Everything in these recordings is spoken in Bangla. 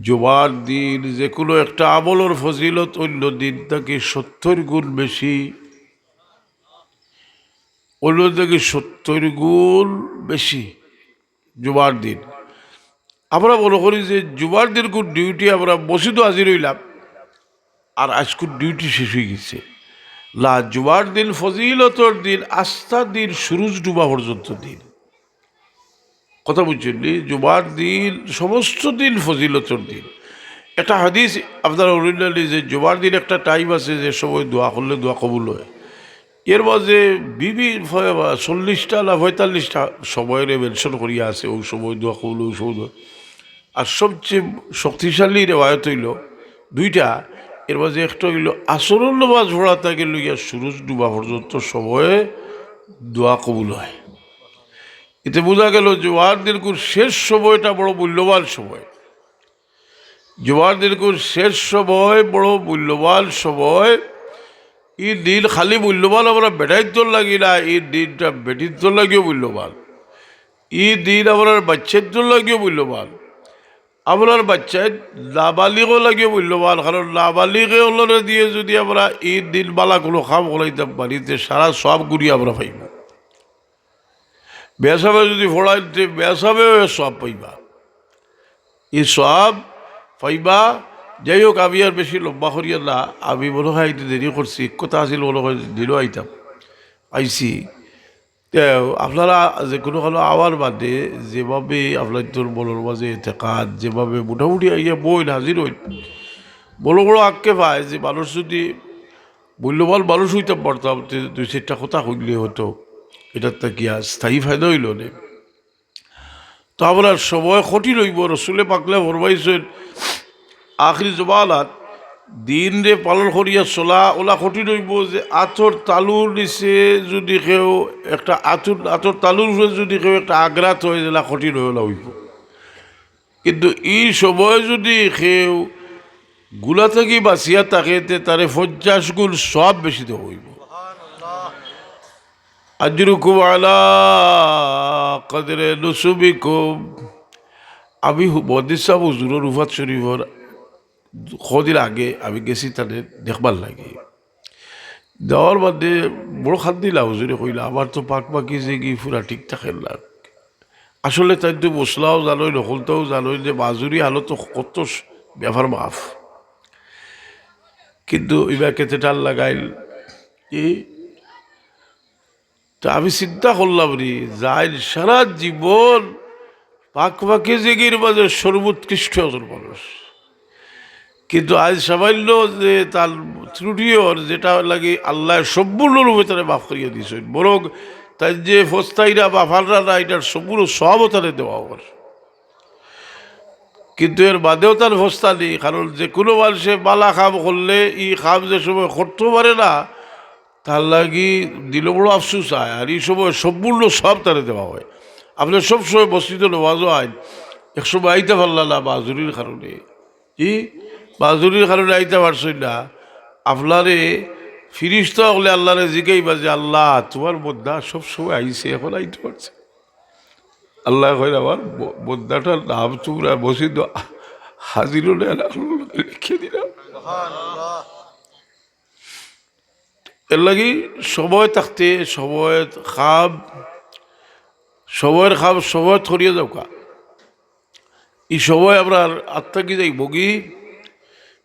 জুমার দিন যে কোনো একটা আমলের ফজিলত অন্য দিন থেকে 70 গুণ বেশি, অন্য থেকে 70 গুণ বেশি জুমার দিন। আমরা মনে করি যে জুমার দিন কোন ডিউটি আমরা মসজিদও হাজির হইলাম আর আজকুর ডিউটি শেষ হয়ে গেছে। না, জুমার দিন ফজিলতর দিন, আস্থার দিন, সুরুজ ডুবা পর্যন্ত দিন। কথা বুঝছেন নি? জুমার দিন সমস্ত দিন ফজিলতর দিন। একটা হাদিস আপনারা উল্লেখ যে জুমার দিন একটা টাইম আছে যে সময় দোয়া করলে দোয়া কবুল হয়। এর মাঝে 40টা না 45টা সময়ের মেনশন করিয়া আছে, ওই সময় দোয়া কবুল, ওই সময় দোয়া। আর সবচেয়ে শক্তিশালী রেওয়ায়ত হইল দুইটা। এর মাঝে একটা হইল আসরের নামাজ পড়া থেকে লইয়া সুরজ ডুবা পর্যন্ত সময়ে দোয়া কবুল হয়। এতে বোঝা গেল জুমার দিনকুর শেষ সময়টা বড় মূল্যবান সময়। জুমার দিনকুর শেষ সময় বড় মূল্যবান সময়। এই দিন খালি মূল্যবান আমরা বেটাইর লাগি না, এই দিনটা বেটির লাগিও মূল্যবান। এই দিন আপনার বাচ্চার লাগিও মূল্যবান, আপনার বাচ্চায় নাবালিগও লাগিও মূল্যবান। কারণ নাবালিগে ওলরে দিয়ে যদি আমরা এই দিন বালা কোনো কাম করাইতাম বাড়িতে, সারা সব ঘুরিয়ে আমরা পাইব। বেসাবে যদি ফোড়াইতে বেসাবেও সব পাইবা, এই সব পাইবা। যাই হোক, আমি আর বেশি লম্বা করিয়া না, আমি মনে হয় একটু দেরি করছি। কথা আছিল মনে হয় দিনও আইতাম, আইসি। আপনারা যে কোনো কালো আওয়ার বাদে যেভাবে আপনার তোর বলোর মাঝে এতেকাত যেভাবে মোটামুটি আইয়া বই হাজির হইল, বড় বড় আঁককে পায় যে মানুষ যদি মূল্যবান মানুষ হইতে পারতাম, 2-4টা কথা হইলে হতো, এটার তা কি আর স্থায়ী ফায়দা হইল না। তো আমরা সময় কঠিন হইব। রসুলে পাকলে ফরমাইছেন আখরি জবানাত দিন রে পালন করিয়া চলা ওলা কঠিন হইব যে আঁথর তালুর নিচে যদি কেউ একটা আঁথর তালুর যদি কেউ একটা আগ্রাত হয়ে গেলা কঠিন হয়ে হইব। কিন্তু এই সময় যদি কেউ গুলা থেকে বাঁচিয়া থাকে তারে 50 গুণ সব বেশি তো হইব। আজরুকুম আলা কদরে নুসুবিকুম। আমি বদিসা হুজুরের রুফাত শরীফর কদিন আগে আমি গেছি তাদের দেখবার লাগে। যাওয়ার বাদে বড় খাদ দিলা হুজুরে কইলা আমার তো পাক পাকি যে কি পুরা ঠিক থাকে না। আসলে তাই তো মশলাও জানোই, নকলটাও জানোই যে মাজুরি আলো তো কত ব্যাপার মাফ। কিন্তু এবার কেতে টাল লাগাইল কি। তা আমি চিন্তা করলাম রে, যাই সারা জীবন পাক পাকি জেগির মাঝে সর্বোৎকৃষ্ট একজন মানুষ, কিন্তু আজ সামান্য যে তার ত্রুটিওর যেটা লাগে আল্লাহ সম্পূর্ণরূপে তারা মাফ করিয়া দিয়েছেন। বরং তাই যে ফস্তাইরা বা ফালরা না, এটার সম্পূর্ণ সবও তারা দেওয়া হওয়ার। কিন্তু এর বাদেও তার ফস্তা নেই, কারণ যে কোনো মানুষে বালা খাম করলে এই খাম যে সময় করতে পারে না, তার লাগি দিল বড় আফসুস হয়। আর এই সময় সম্পূর্ণ সব তারা দেওয়া হয়। আপনার সবসময় বস্তিত নওয়াজও আইন একসময় আইতে পারল না বাজুরির কারণে। কি বাজুরির কারণে আইতে পারছই না, আপনারে ফিরিস্তা হলে আল্লাহরে জিগাইবা যে আল্লাহ তোমার বদ্যা সবসময় আইসে, এখন আইতে পারছে। আল্লাহ কইল আমার বদ্যাটার নাম তোমরা বসিত হাজির হলে লিখে দিলাম। এর লাগি সময় থাকতে সময়ের খাম সময় থরিয়ে যাও কা। এই সময় আমরা আত্মা কি যাই বগি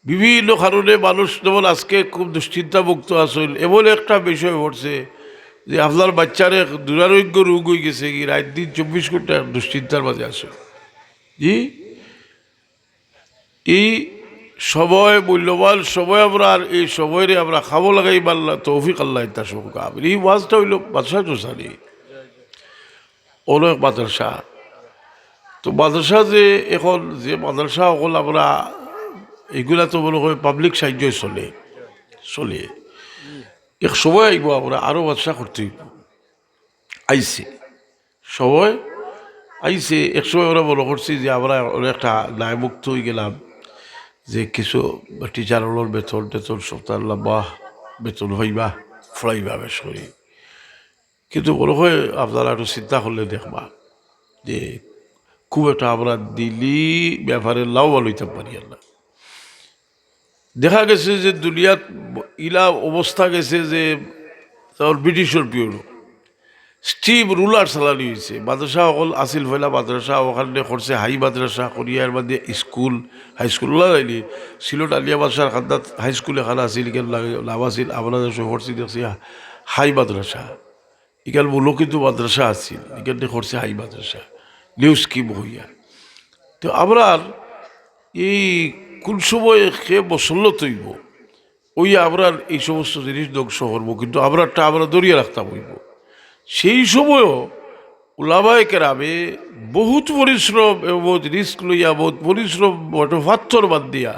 বিভিন্ন কারণে মানুষ যেমন আজকে খুব দুশ্চিন্তামুক্ত আসল। এমন একটা বিষয় ঘটছে যে আপনার বাচ্চারে দুরারোগ্য রোগ হয়ে গেছে, কি রাত দিন 24 ঘন্টা দুশ্চিন্তার মাঝে আসে। জি, এই সময় মূল্যবান সময় আমরা, আর এই সময়ে আমরা খাবো লাগাই পারলা তৌফিক আল্লাহ তা সবকা। এই ওয়াজটা হইল বাদশাহ জোসানি অনেক মাদ্রাসা। তো মাদ্রাসা যে এখন যে মাদ্রাসা সকল আমরা এগুলা তো মনে হয় পাবলিক সাহায্যই চলে এক সময় আইব আমরা আরও বাদশা করতে হইব। আইসে সময় আইসে, এক সময় আমরা মনে করছি যে আমরা একটা ন্যায়মুক্ত হয়ে গেলাম, যে কিছু টিচারের বেতন টেতন সপ্তাহ লম্বা বেতন হইবা ফ্রাইবা বেশ করি। কিন্তু মনে হয় আপনারা একটু চিন্তা করলে দেখবা যে খুব একটা আমরা দিলি ব্যাপারে লাভবান হইতে পারি আল্লাহ। দেখা গেছে যে দুনিয়াত ইলা অবস্থা গেছে যে ব্রিটিশের পিরিয়ড স্টিভ রুলার চালানি হয়েছে মাদ্রাসা অকল আসিল ফেলা মাদ্রাসা ওখানে করছে হাই মাদ্রাসা করিয়ার মধ্যে স্কুল হাই স্কুল লাগাইলি সিলেট আলিয়া মাদ্রাসার খান্দাত হাই স্কুল এখানে আসিল কেন লাভ আসিল আপনাদের করছি দেখছি হাই মাদ্রাসা এখানে মূলকিত মাদ্রাসা আসিল এখানে করছে হাই মাদ্রাসা নিউ স্কিম হইয়া। তো আমরা এই কোন সময় সে বসল্য তৈব ওই আমরা এই সমস্ত জিনিস ধ্বংস করবো, কিন্তু আমরাটা আমরা দরিয়া রাখতাম হইব। সেই সময়ও উলামায়ে কেরামে বহুত পরিশ্রম এবং বহুত রিস্ক লইয়া বহুত পরিশ্রম ফাত্তর বাদ দিয়া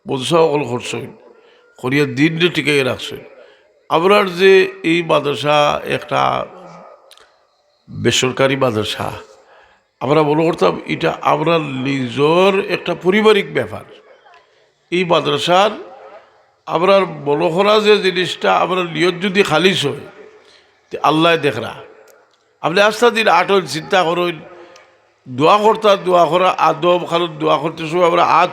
বলসা অকল করছেন করিয়া দিনটা টিকাইয়া রাখছেন। আমরার যে এই মাদ্রাসা একটা বেসরকারি মাদ্রাসা আমরা মনে করতাম এটা আমরা নিজের একটা পারিবারিক ব্যাপার। এই মাদ্রাসার আমরা মনে করা যে জিনিসটা আমরা নিয়ত যদি খালিস হয় আল্লাহ দেখরা আপনি আস্তা দিন আটল চিন্তা করেন দোয়া করতা দোয়া করা আদব কারণ দোয়া করতে সময় আমরা আত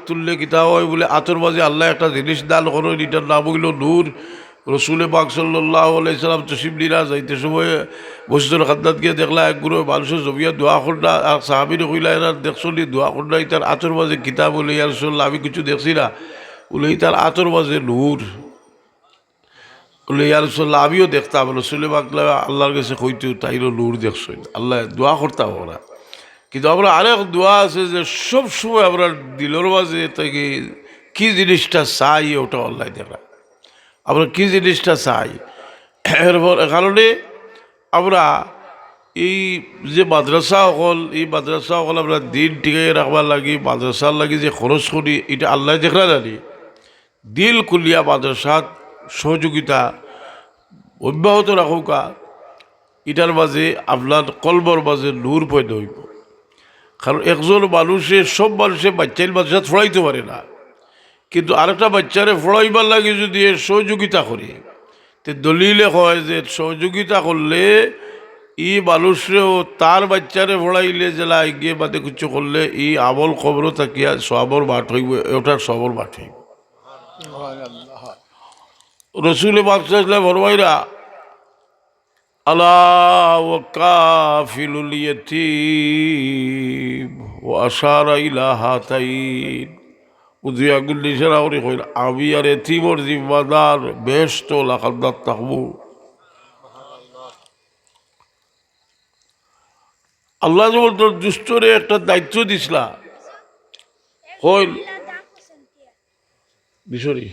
তুললে কিতা হয় বলে আতর মাঝে আল্লাহ একটা জিনিস দান করেন, এটার নাম হইল নূর। রসুলে পাক সাল্লাল্লাহু আলাইহি সাল্লাম তসিম লিরা যাইতে সময় মসজিদের খাদ্দাত গিয়ে দেখলা এক গুরু মানুষের জমিয়া দোয়া করনা আর সাহাবিরে কইলা এরা দেখছলি দোয়া করনা তার আতর মাঝে কিতাব বলে ইয়া রাসূলুল্লাহ আমি কিছু দেখছি না বলে তার আতর মাঝে নূর বলে ইয়া রাসূলুল্লাহ আমিও দেখতাম রসুলে পাক আল্লাহর কাছে কইতে তাইরও নূর দেখছেন আল্লাহ দোয়া করতাম ওরা। কিন্তু আমরা আরেক দোয়া আছে যে সব সময় আমরা দিলের মাঝে থেকে কি জিনিসটা চাই ওটা আল্লাহ দেখা আমরা কি জিনিসটা চাই। এরপর কারণে আমরা এই যে মাদ্রাসা হল এই মাদ্রাসা হল আমরা দিন টিকাই রাখবার লাগি মাদ্রাসার লাগি যে খরচ করি এটা আল্লাহ দেখা জানি। দিল কুলিয়া মাদ্রাসাত সহযোগিতা অব্যাহত রাখুকা এটার মাঝে আপনার কলবর মাঝে নূর পয়দা হইব। কারণ একজন মানুষে সব মানুষে বাচ্চার মাদ্রাসাত পড়াইতে পারে না, কিন্তু আরেকটা বাচ্চারে পড়াইবার লাগে যদি সহযোগিতা করে তে দলিলে হয় যে সহযোগিতা করলে ই মানুষরেও তার বাচ্চারে পড়াইলে জেলা এগিয়ে বাদে কিছু করলে ই আমল খবরও থাকিয়া সবর মাঠ হইব ওটার সবর মাঠ হইব। রসুল বাদশাহ ফরমাইরা আলা ওয়াকাফিলুল ইয়াতীম ওয়া আশারা ইলা হাতাইন উদি আগুল নিশারা করে কইল আমি আর এতিমর জিম্মাদার বেশ তো লাখান্দার থাকবো। আল্লাহ যেমন তোর দুষ্টরে একটা দায়িত্ব দিছিলা হইল বিশরি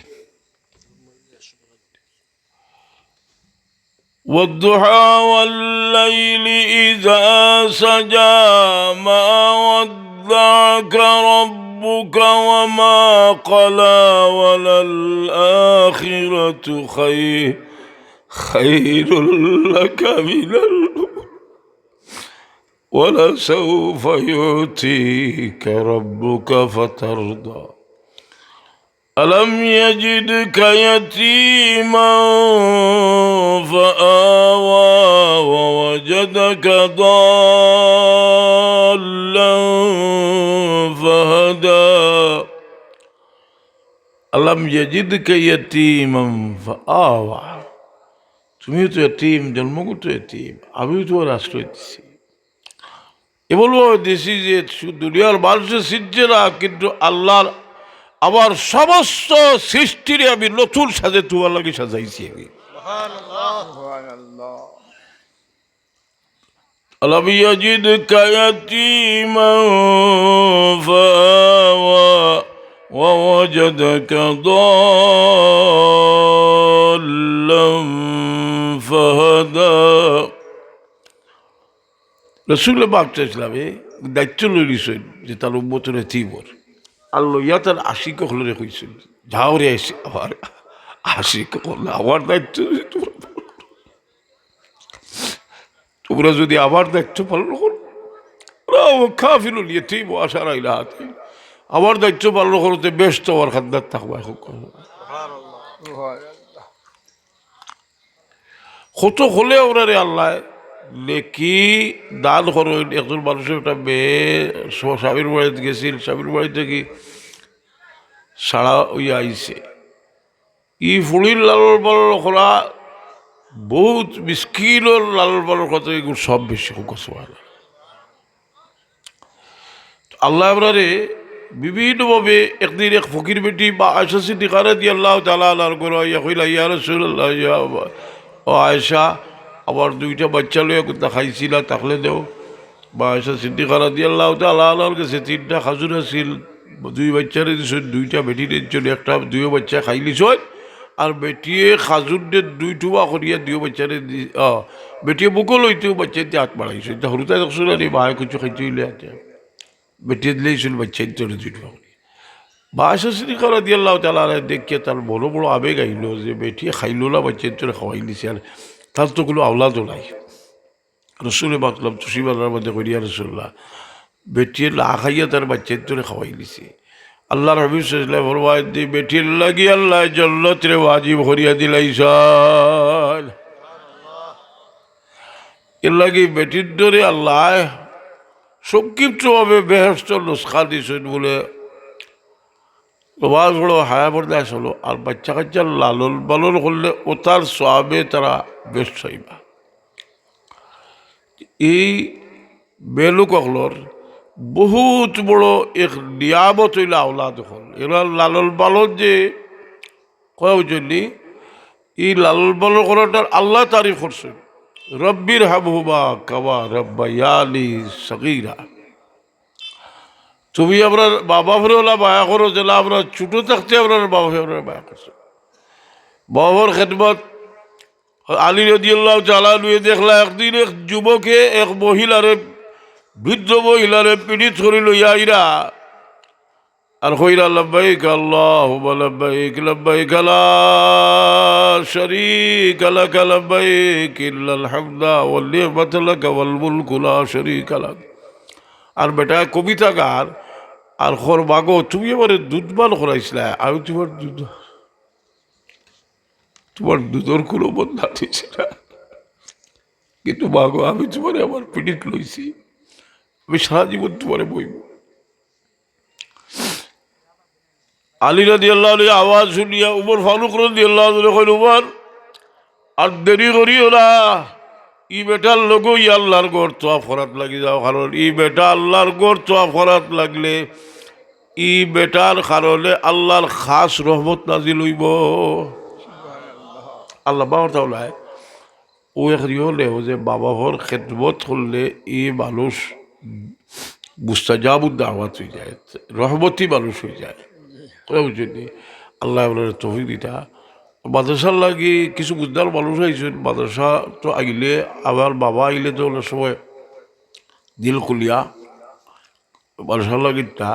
والضحى والليل إذا سجى ما ودعك ربك وما قلى وللآخرة خير لك من ولسوف يؤتيك ربك فترضى ألم يجدك يتيما فآوى ووجدك ضالا فهدى ألم يجدك يتيما فآوى তুমিও তো এতিম জন্মগত এতিম আমিও তো আশ্রয় দিছি এ বলবো দিছি যে দুনিয়ার মানুষের সিদ্ধে না কিন্তু আল্লাহর আমার সমস্ত সৃষ্টিরে আমি নতুন সাজে তোমার লাগে সাজাইছি আমি। আলাম ইয়াজিদকা ইয়াতীমান ফাআওয়া ওয়া ওয়াজাদাকা দাল্লান ফাহাদা। রাসূল পাক ইসলামে দায়িত্ব লইছেন যে তার উম্মতের এতিমর আল্লাহ ইয়া তার আশিক হলে কইছেন যাও রে আবার আশিক হল আমার দায়িত্ব তোমরা যদি আমার দায়িত্ব পালন করো খাফিলুল ইয়াতীম ওয়া আশারা ইলা হাতাইন আমার দায়িত্ব পালন করতে বেশ তোমার খাদ্দার থাকবা কত হলে ওরা রে আল্লাহ নেকি দান করেন। একজন মানুষের একটা মেয়ে স্বামীর বাড়িতে গেছিল, স্বামীর বাড়ি থেকে সারা হইয়া আইছে, ই ফুড়ির লালন পালন করা বহুত মিসকিনের লালন পালন করতে এগুলো সব বেশি সুবহানাল্লাহ। আল্লাহ আপনারে বিভিন্নভাবে একদিন এক ফকির বেটি বা আয়সা সিদ্দিকা রাদিয়াল্লাহু তাআলা আনহার ঘরে আইয়া কইলা, ইয়া রাসূলুল্লাহ, ও আয়েশা, আবার দুইটা বাচ্চা লইয়া কোথা খাইছিলা তাকলে দেও। বা আয়েশা সিদ্দিকা রাদিয়াল্লাহু তাআলা আনহার কাছে 3টা খাজুর আছিল, 2 বাচ্চারে দিছেন, 2টা বেটির জন্য একটা, 2 বাচ্চা খাইলিছ। আর বেটিয়ে খাজুর দিয়ে 2 টুবা করিয়া 2 বাচ্চারে বেটিয়ে বুকো লইতেও বাচ্চাতে হাত বাড়াইছে। হরুতা দেখছো না রে ভাই কিছু খাইতে হইলে আছে, বেটিয়ে দিলেইছিল বাচ্চা তোরে 2 টুবা করি। বা আয়েশা সিদ্দিকা রাদিয়াল্লাহু তাআলা আনহা দেখিয়ে তার বড় বড় আবেগ আইল যে বেটিয়ে খাইলো না, বাচ্চা তোরে খাওয়াই দিছে, আর তার তো কোনো আওলাদও নাই। রসুলে বাকলাম তুষিবালার মধ্যে করিয়া রসুল্লাহ বেটিয়ে না খাইয়া তার বাচ্চার তোরে খাওয়াই দিছে। আল্লাহ নবী সাল্লাল্লাহু আলাইহি ওয়াসাল্লাম ফরমায়, বেটির লাগি আল্লাহ জান্নাত রে ওয়াজিব করিয়া দিলাইছেন। এর লাগি বেটির দরে আল্লাহ সংক্ষিপ্তভাবে বেহেশত নুসখা দিছেন বলে প্রবাস বড় হায়া বরদাস হলো। আর বাচ্চা কাচ্চা লালন পালন করলে ও তার সওয়াবে তারা বেশ চাইবা। এই বেলুক অকলর বহুত বড় এক নিয়ামত হইলে আওলাদ হল। এরা লালন পালন যে কয় জন্যে এই লালন পালন করাটার আল্লাহ তারিফ করছেন, রব্বির হাবহুমা কামা রব্বায়ানি সগীরা। তুমি আপনার বাবা ফেরোলা মায়া করো, যেন আপনার ছোটো থাকতে আপনার বাবা ফেরোলা মায়া করছে। বাবার খেদমত আলী রাদিয়াল্লাহু তাআলা লুয়ে দেখলা একদিন এক যুবকে এক মহিলারে, বৃদ্ধ মহিলারে পীড়িত করিল ইয়া আর কইরা, লাব্বাইক আল্লাহুম্মা লাব্বাইক, লাব্বাইক লা শারীকা লাক, লাব্বাইক ইল্লাল হামদা ওয়াল নি'মাতা লাক ওয়াল মুলকু লা শারীকা লাক। আর বেটা কবিতা গার আর খর বাগো, তুমি এবারে দুধ পান করাইছিলা, আমি তোমার দুধের কোনো বন্ধা দিছি না, কিন্তু বাগো আমি তোমার আমার পীড়িত লইছি, আমি সারা জীবন তোমারে বইব। আলী রাদিয়াল্লাহু আনহু আওয়াজ শুনিয়া উমর ফারুক রাদিয়াল্লাহু আনহু কইল, উমর আর দেরি করিও না, ই বেটার লোগো ই আল্লাহর গড় তোয়াফ করাত লাগি যাও, কারণ ই বেটা আল্লাহর গড় তোয়াফ করাত লাগলে ই বেটার কারণে আল্লাহর খাস রহমত নাজিল হইব। আল্লাহ বাবার তাওলায় ও এক হলে যে বাবা হর খেদমত করলে ই মানুষ মুস্তাজাবুদ দাওয়াত হয়ে যায়, রহমতি মানুষ হয়ে যায়। বুঝলি আল্লাহ আপনার তৌফিক দিতা। মাদ্রাসার লাগি কিছু বুঝদার মানুষ আইছেন, মাদ্রাসা তো আইলে আবার বাবা আইলে তো অনেক সময় দিল খুলিয়া মাদ্রাসার লাগিটা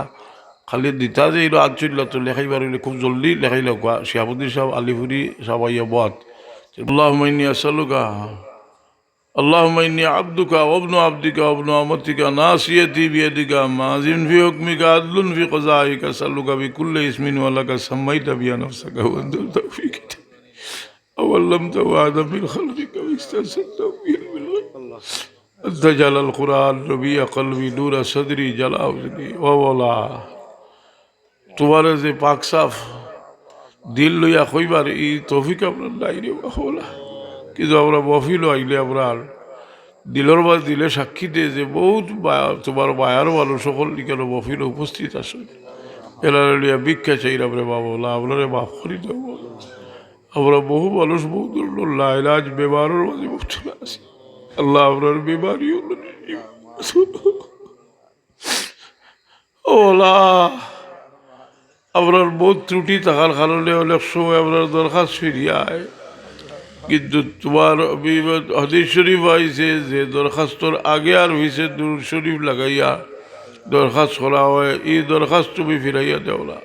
খালি দিতা যে এলো আনছিল তো লেখাইবার হইলে খুব জলদি লেখাই লেখা। শিহাবুদ্দিন সাহেব আলিপুরি সাহেব আইয়া বাদ, আল্লাহুম্মা ইন্নী আসআলুকা, اللهم إني عبدك وابن عبدك وابن أمتك ناصيتي بيدك ماضٍ في حكمك عدل في قضائك أسألك بكل اسم ولك سميت به نفسك وأنزلته في كتابك أو علمته آدم من خلقك واستأثرته به بالغيب أن تجعل القرآن ربيع قلبي نور صدري جلاء حزني وولا। তোমার যে পাক সাফ দিল লইয়া কইবার এই তৌফিক আপনার নাই রে বাবা। কিন্তু আমরা মফিলও আইলে আমরা দিলর বা দিলে সাক্ষী দিয়ে যে বহুত তোমার মায়ার মানুষ সকল কেন মফিলে উপস্থিত আসে, এরা লিয়া ভিক্ষা চাই আমরা বাবা, আপনারে মাফ করি দেব। আমরা বহু মানুষ বহু দূর লাইলাজ বেমারের মাঝে মুক্তলা আছি, আল্লাহ আপনার বেমারিও ওলা। আপনার বহুত ত্রুটি থাকার কারণে অনেক সময় আপনার দরখাস্ত ফিরিয়ায়, কিন্তু তোমার হাদিস শরীফ আইছে যে দরখাস্তর আগে আর হয়েছে দুরূদ শরীফ লাগাইয়া দরখাস্ত করা হয়, এই দরখাস্ত তুমি ফিরাইয়া দেও না।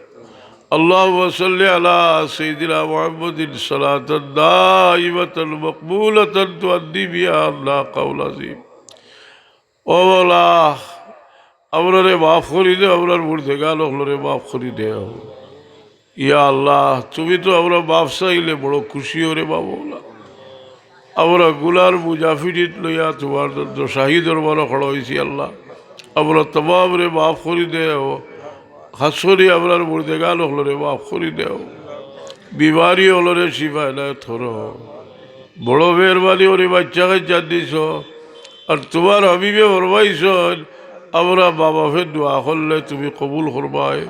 আল্লাহুম্মা সাল্লি আলা সাইয়্যিদিনা মুহাম্মাদিন সালাতান দাইমাতান মাকবুলাতান তুআদ্দি বিহা আল্লাহ কাউল আযীম। ও মাওলা আমরারে মাফ করি দেও, আমরার মুর্দেগান হলরে মাফ করি দেও। ইয়া আল্লাহ তুমি তো আমরা মাফ চাইলে বড় খুশি হরে বাবা। আমরা গুলার মুজাফিরিত লইয়া তোমার শাহিদর বড় খড় হয়েছি আল্লাহ আমরা তমাম রে মাফ করি দেও খাস করি আপনার মুর্দেগান হলো রে মাফ করি দেও বিমারি হলো রে শিফায় না থর বড় মেহরবানি ওরে বাচ্চা কাচ্চা দিছ আর তোমার হাবিবে ফরমাইছ আমরা বাবা ফের দোয়া করলে তুমি কবুল করবাই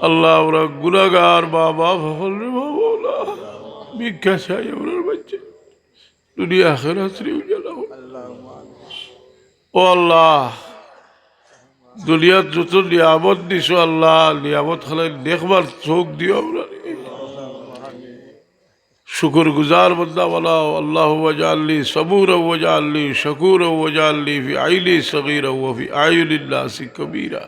আল্লাহ আমরা গুনাগার বাবা ফলে বাবা ভিক্ষা চাই আপনার বাচ্চা দুনিয়া আখিরাত রে উজালা ও আল্লাহ দুনিয়ার যত নিয়ামত দিছো আল্লাহ নিয়ামত খালে দেখবার চোখ দিও আমরা शुक्र गुजार बंदा वाला अल्लाह वजाली सबूर वजाली शकूर वजाली फी आइली सगीर वफी आयुलिल्लासी कबीरा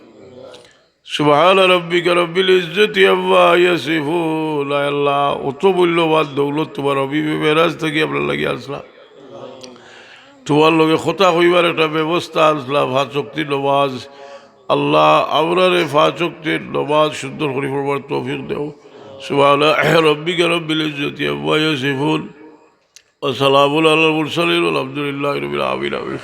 सुबहान रब्बिक रब्बिल इज्जति अम्मा यसिफून अल्लाह অত মূল্যবান দৌলত তোমার হবিবে মেরাজ থেকে আপনার লাগে আসলাম তোমার লগে কথা হইবার একটা ব্যবস্থা আসলাম পাঁচ ওয়াক্তের নামাজ আল্লাহ আমরারে পাঁচ ওয়াক্তের নামাজ সুন্দর করে পড়বার তৌফিক দেও سبحان ربك رب العزة عما يصفون وسلام على المرسلين والحمد لله رب العالمين